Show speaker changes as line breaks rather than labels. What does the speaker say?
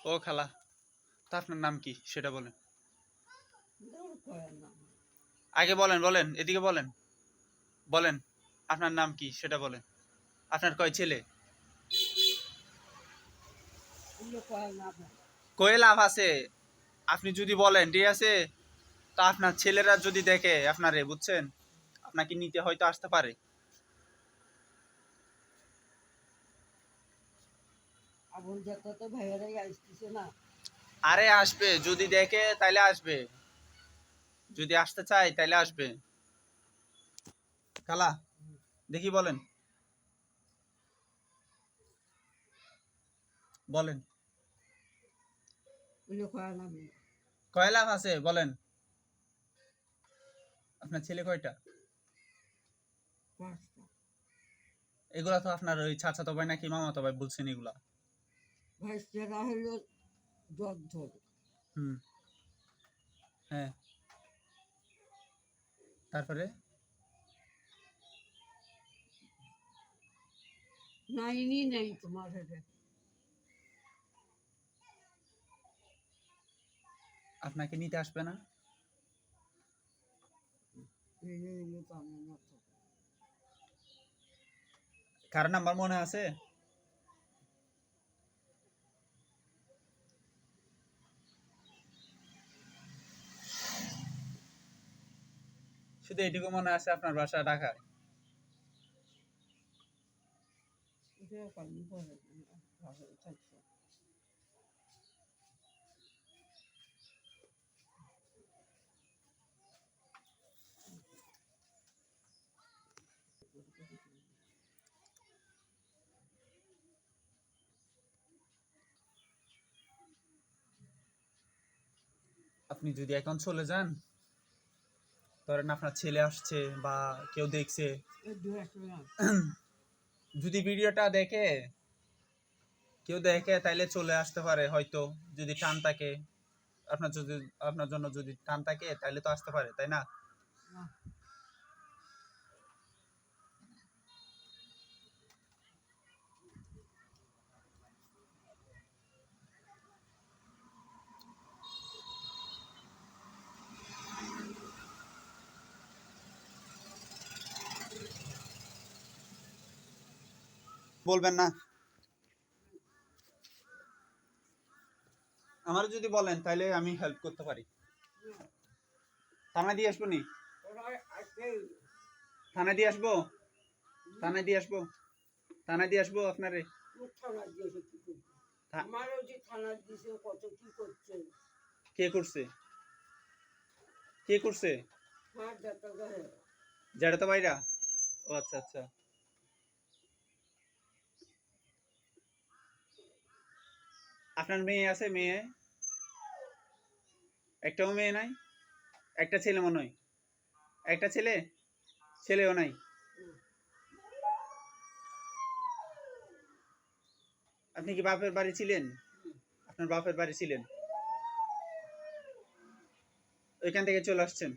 ও খালা, তা আপনার নাম কি সেটা বলেন। আগে বলেন, বলেন, এদিকে বলেন, বলেন আপনার নাম কি সেটা বলেন। আপনার কয় ছেলে? কয়ে লাভ আছে? আপনি যদি বলেন ঠিক আছে, তা আপনার ছেলেরা যদি দেখে আপনারে, বুঝছেন, আপনাকে নিতে হয়তো আসতে পারে। আরে আসবে, যদি দেখে তাইলে আসবে, যদি আসতে চাই তাইলে আসবে। খালা, দেখি বলেন, বলেন কয় লাভ আছে বলেন। আপনার ছেলে কয়টা? এগুলা তো আপনার ওই চাচাতো ভাই নাকি মামাতো ভাই বলছেন এগুলা। হুম। হ্যাঁ, তারপরে আপনাকে নিতে আসবে না? কার নাম্বার মনে আছে? শুধু এটুকু মনে আছে আপনার বাসা ঢাকায়? আপনি যদি এখন চলে যান, ধরেন আপনার ছেলে আসছে বা কেউ দেখছে, যদি ভিডিওটা দেখে কেউ দেখে তাইলে চলে আসতে পারে হয়তো, যদি টান থাকে আপনার, যদি আপনার জন্য যদি টান থাকে তাইলে তো আসতে পারে, তাই না? বলবেন না? আমার যদি বলেন তাইলে আমি হেল্প করতে পারি। থানায় দিয়ে আসবো নি? থানায় দিয়ে আসবো? থানায় দিয়ে আসবো? থানায় দিয়ে আসবো আপনারে? কে করছে? কে করছে? যেটা তো বাইরা। ও আচ্ছা আচ্ছা। আপনার মেয়ে আছে? মেয়ে একটাও মেয়ে নাই? একটা ছেলে মনে হয়। একটা ছেলে, ছেলেও নাই। আপনি কি বাপের বাড়ি ছিলেন? আপনার বাপের বাড়ি ছিলেন, ওইখান থেকে চলে আসছেন?